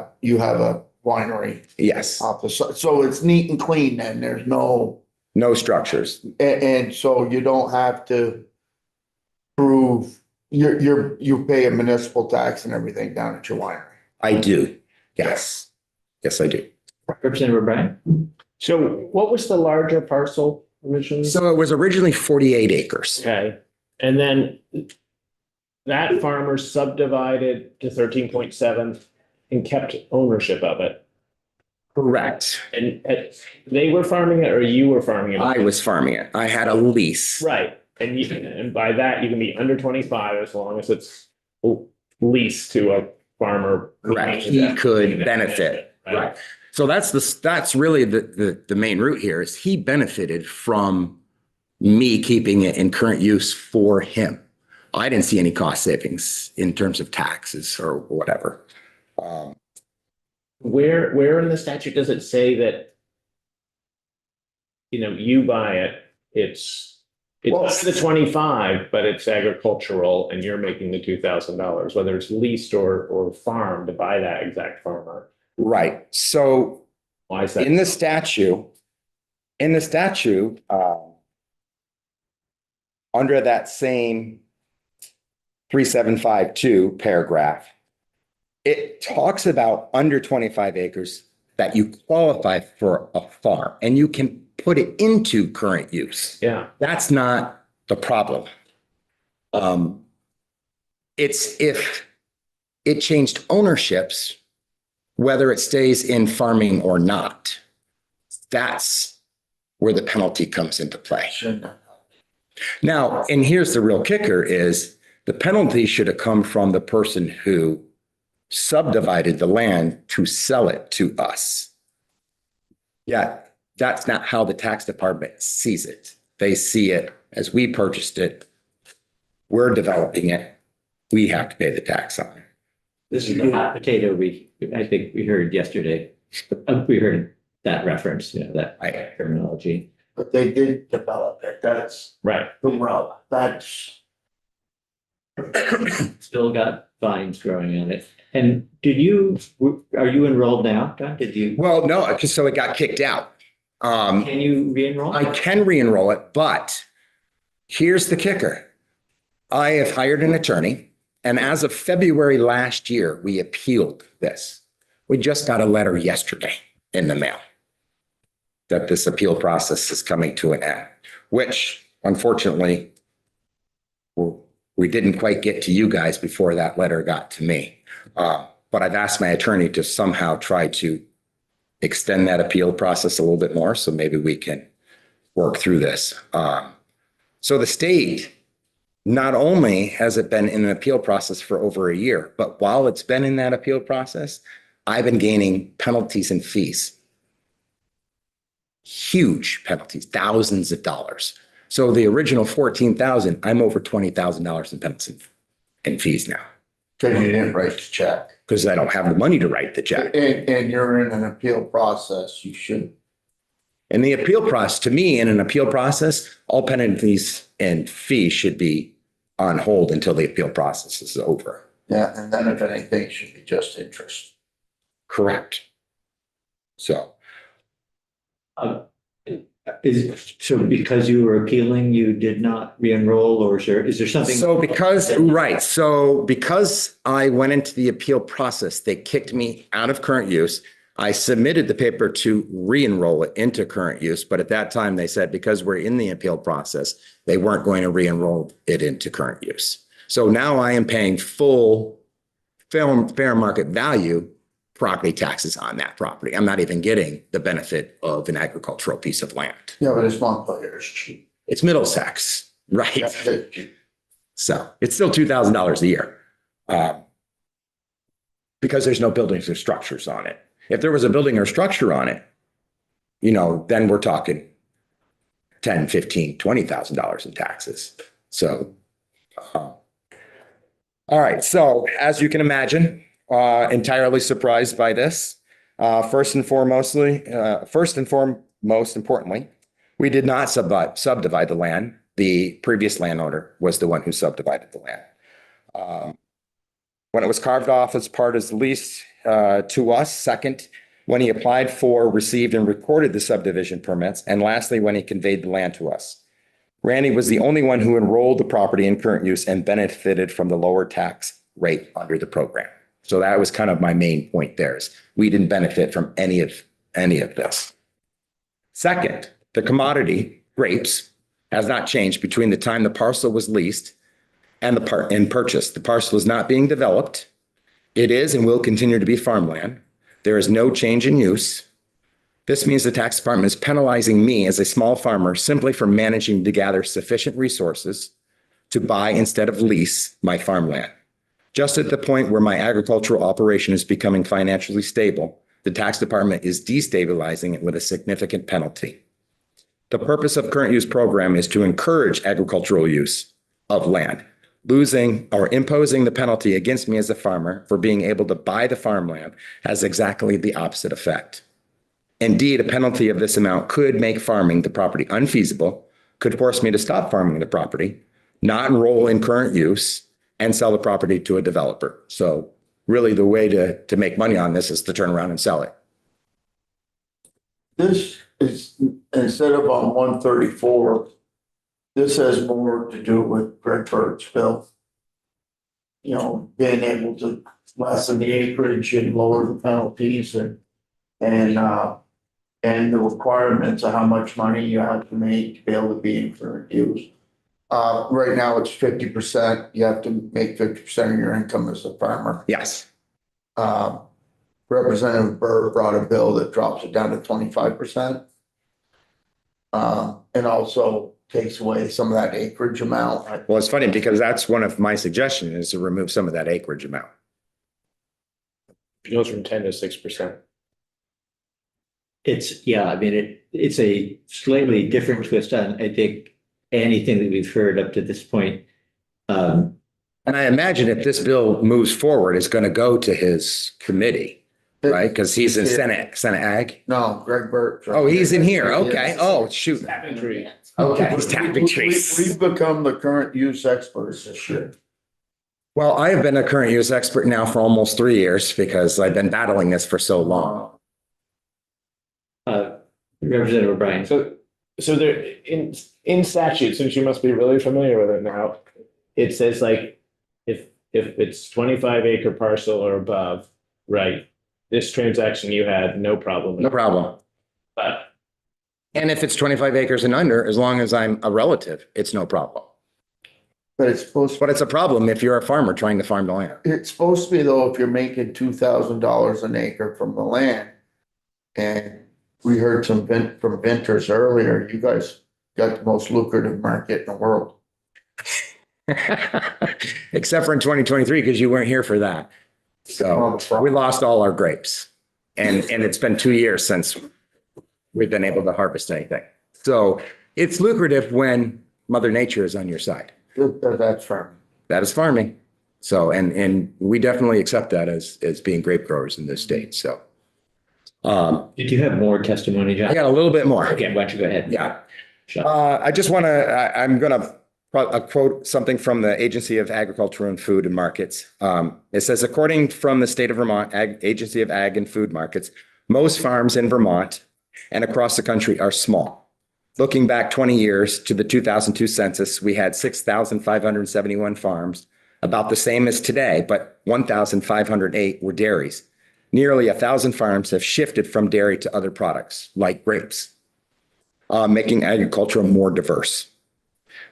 a winery Yes, off the side. So it's neat and clean then. There's no, no structures. and so you don't have to prove, you pay a municipal tax and everything down at your winery. I do. Yes. Yes, I do. Representative O'Brien? So what was the larger parcel originally? So it was originally 48 acres. Okay, and then that farmer subdivided to 13.7 and kept ownership of it. Correct. And they were farming it or you were farming it? I was farming it. I had a lease. Right, and by that, you can be under 25 as long as it's leased to a farmer. Correct. He could benefit. Right. So that's really the main root here is he benefited from me keeping it in current use for him. I didn't see any cost savings in terms of taxes or whatever. Where in the statute does it say that, you buy it, it's Well- the 25, but it's agricultural and you're making the $2,000, whether it's leased or farmed by that exact farmer. Right. So Why is that? in the statute, under that same 3752 paragraph, it talks about under 25 acres that you qualify for a farm and you can put it into current use. Yeah, That's not the problem. It's if it changed ownerships, whether it stays in farming or not. That's where the penalty comes into play. Now, and here's the real kicker is the penalty should have come from the person who subdivided the land to sell it to us. Yeah, that's not how the tax department sees it. They see it as we purchased it. We're developing it. We have to pay the tax on it. This is the hot potato I think we heard yesterday. We heard that reference, that Right. terminology. But they did develop it. That's right. the rub. That's, Still got vines growing on it. And are you enrolled now, Don? Did you, Well, no, so it got kicked out. can you re-enroll? I can re-enroll it, but here's the kicker. I have hired an attorney, and as of February last year, we appealed this. We just got a letter yesterday in the mail that this appeal process is coming to an end, which unfortunately, we didn't quite get to you guys before that letter got to me. But I've asked my attorney to somehow try to extend that appeal process a little bit more, so maybe we can work through this. So the state, not only has it been in an appeal process for over a year, but while it's been in that appeal process, I've been gaining penalties and fees. Huge penalties, thousands of dollars. So the original 14,000, I'm over $20,000 in penalties and fees now because you didn't write the check. because I don't have the money to write the check. And you're in an appeal process, you should. In the appeal process, to me, in an appeal process, all penalties and fees should be on hold until the appeal process is over. Yeah, and then if anything, it should be just interest. Correct. So, So because you were appealing, you did not re-enroll, or is there something? so because I went into the appeal process, they kicked me out of current use. I submitted the paper to re-enroll it into current use, but at that time they said because we're in the appeal process, they weren't going to re-enroll it into current use. So now I am paying full fair market value property taxes on that property. I'm not even getting the benefit of an agricultural piece of land. Yeah, but it's Montpelier, it's cheap. It's Middlesex, right? That's cheap. So it's still $2,000 a year. Because there's no buildings or structures on it. If there was a building or structure on it, then we're talking $10,000, $15,000, $20,000 in taxes. So, all right. So as you can imagine, entirely surprised by this. First and foremost, importantly, we did not subdivide the land. The previous landowner was the one who subdivided the land. When it was carved off as part of the lease to us, second, when he applied for, received, and recorded the subdivision permits, and lastly, when he conveyed the land to us. Randy was the only one who enrolled the property in current use and benefited from the lower tax rate under the program. So that was kind of my main point there is we didn't benefit from any of this. Second, the commodity, grapes, has not changed between the time the parcel was leased and purchased. The parcel is not being developed. It is and will continue to be farmland. There is no change in use. This means the tax department is penalizing me as a small farmer simply for managing to gather sufficient resources to buy instead of lease my farmland. Just at the point where my agricultural operation is becoming financially stable, the tax department is destabilizing it with a significant penalty. The purpose of current use program is to encourage agricultural use of land. Losing or imposing the penalty against me as a farmer for being able to buy the farmland has exactly the opposite effect. Indeed, a penalty of this amount could make farming the property unfeasible, could force me to stop farming the property, not enroll in current use, and sell the property to a developer. So really the way to make money on this is to turn around and sell it. This is, instead of on 134, this has more to do with Greg Bird's bill. You know, being able to lessen the acreage and lower the penalties and the requirements of how much money you have to make to be able to be in current use. Right now it's 50%. You have to make 50% of your income as a farmer. Yes. Representative Burr brought a bill that drops it down to 25%. And also takes away some of that acreage amount. Well, it's funny because that's one of my suggestions is to remove some of that acreage amount. It goes from 10 to 6%. It's a slightly different twist on, I think, anything that we've heard up to this point. And I imagine if this bill moves forward, it's going to go to his committee, right? Because he's in Senate Ag. No, Greg Burt. Oh, he's in here. Okay. Oh, shoot. Okay. He's tapping trees. We've become the current use experts this year. Well, I have been a current use expert now for almost 3 years because I've been battling this for so long. Representative O'Brien. So there in statute, since you must be really familiar with it now, it says like if it's 25-acre parcel or above, right? This transaction you had no problem. No problem. But And if it's 25 acres and under, as long as I'm a relative, it's no problem. But it's supposed, But it's a problem if you're a farmer trying to farm the land. it's supposed to be though, if you're making $2,000 an acre from the land. And we heard from Venters earlier, you guys got the most lucrative market in the world. Except for in 2023, because you weren't here for that. So we lost all our grapes. And it's been 2 years since we've been able to harvest anything. So it's lucrative when Mother Nature is on your side. That's farming. That is farming. So, and we definitely accept that as being grape growers in this state. So, Did you have more testimony, John? I got a little bit more. Okay, why don't you go ahead? Yeah. Sean. I just want to, I'm going to quote something from the Agency of Agriculture and Food and Markets. It says, according from the state of Vermont Agency of Ag and Food Markets, most farms in Vermont and across the country are small. Looking back 20 years to the 2002 census, we had 6,571 farms, about the same as today, but 1,508 were dairies. Nearly 1,000 farms have shifted from dairy to other products like grapes, making agriculture more diverse.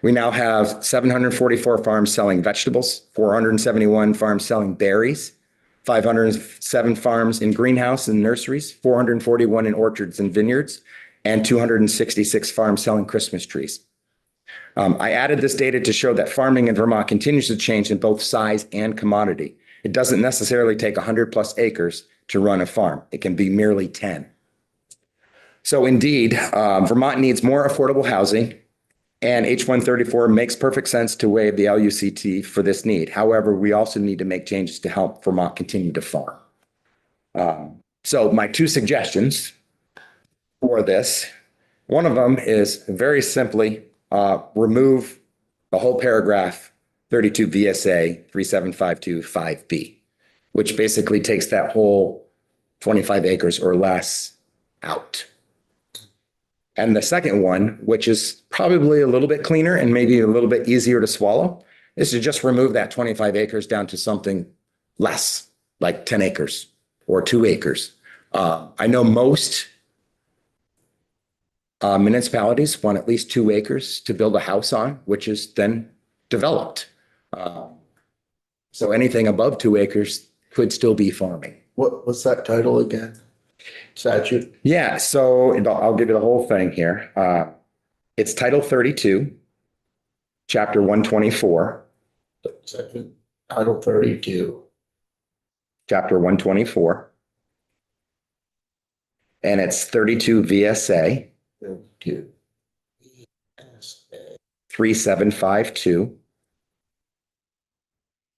We now have 744 farms selling vegetables, 471 farms selling berries, 507 farms in greenhouse and nurseries, 441 in orchards and vineyards, and 266 farms selling Christmas trees. I added this data to show that farming in Vermont continues to change in both size and commodity. It doesn't necessarily take 100 plus acres to run a farm. It can be merely 10. So indeed, Vermont needs more affordable housing, and H134 makes perfect sense to waive the LUCT for this need. However, we also need to make changes to help Vermont continue to farm. So my two suggestions for this, one of them is very simply remove the whole paragraph 32 VSA 37525B, which basically takes that whole 25 acres or less out. And the second one, which is probably a little bit cleaner and maybe a little bit easier to swallow, is to just remove that 25 acres down to something less, like 10 acres or 2 acres. I know most municipalities want at least 2 acres to build a house on, which is then developed. So anything above 2 acres could still be farming. What's that title again? Statute? Yeah, so I'll give you the whole thing here. It's Title 32, Chapter 124, Section Title 32. Chapter 124. And it's 32 VSA 32. 3752.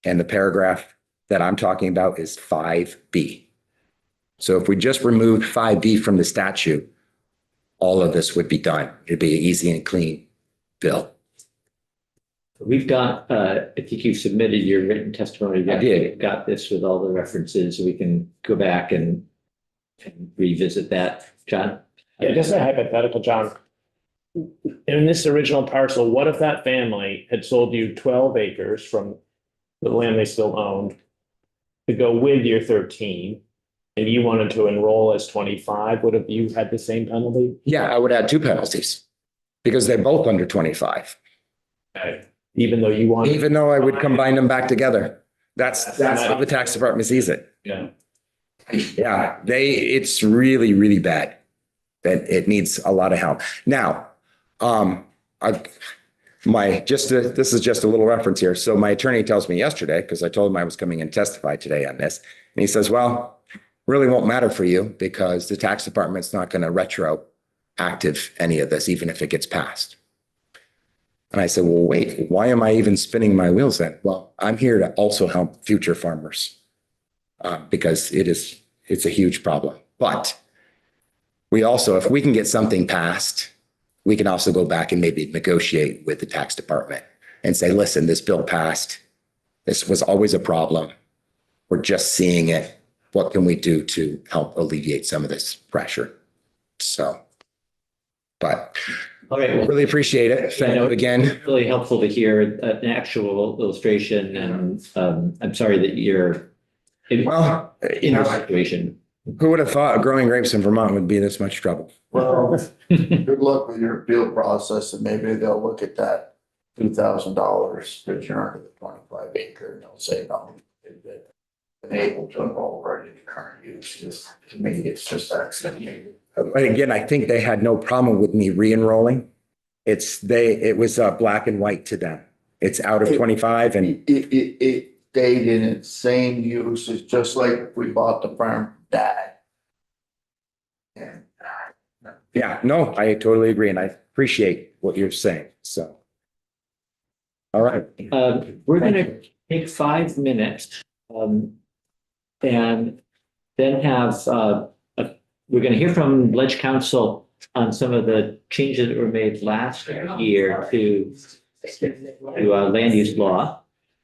And the paragraph that I'm talking about is 5B. So if we just removed 5B from the statute, all of this would be done. It'd be an easy and clean bill. We've got, I think you've submitted your written testimony. I did. Got this with all the references. We can go back and revisit that. John? Yeah, just a hypothetical, John. In this original parcel, what if that family had sold you 12 acres from the land they still owned to go with your 13, and you wanted to enroll as 25? Would have you had the same penalty? Yeah, I would add 2 penalties because they're both under 25. Okay. Even though you wanted. Even though I would combine them back together. That's how the tax department sees it. Yeah. Yeah, it's really, really bad. That it needs a lot of help. Now, this is just a little reference here. So my attorney tells me yesterday, because I told him I was coming and testify today on this, and he says, well, really won't matter for you because the tax department's not going to retroactive any of this, even if it gets passed. And I said, well, wait, why am I even spinning my wheels then? Well, I'm here to also help future farmers because it's a huge problem. But we also, if we can get something passed, we can also go back and maybe negotiate with the tax department and say, listen, this bill passed. This was always a problem. We're just seeing it. What can we do to help alleviate some of this pressure? So, but All right. Well, really appreciate it. Thank you again. really helpful to hear an actual illustration, and I'm sorry that you're in this situation. Who would have thought growing grapes in Vermont would be this much trouble? Well, good luck with your appeal process and maybe they'll look at that $2,000 that you're under the 25 acre and they'll say, no, they've been able to enroll right into current use. Just, to me, it's just accidental. But again, I think they had no problem with me re-enrolling. It was black and white to them. It's out of 25 and It stayed in its same use. It's just like if we bought the farm from Dad. And yeah, no, I totally agree. And I appreciate what you're saying. So. All right. We're going to take 5 minutes and then have, we're going to hear from Ledge Council on some of the changes that were made last year to land use law.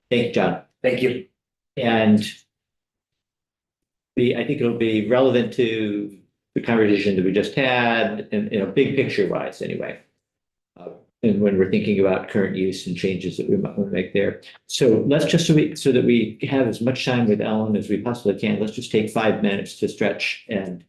Thank you, John. Thank you. And I think it'll be relevant to the conversation that we just had, and big picture wise anyway. And when we're thinking about current use and changes that we might want to make there. So let's just, so that we have as much time with Ellen as we possibly can, let's just take 5 minutes to stretch and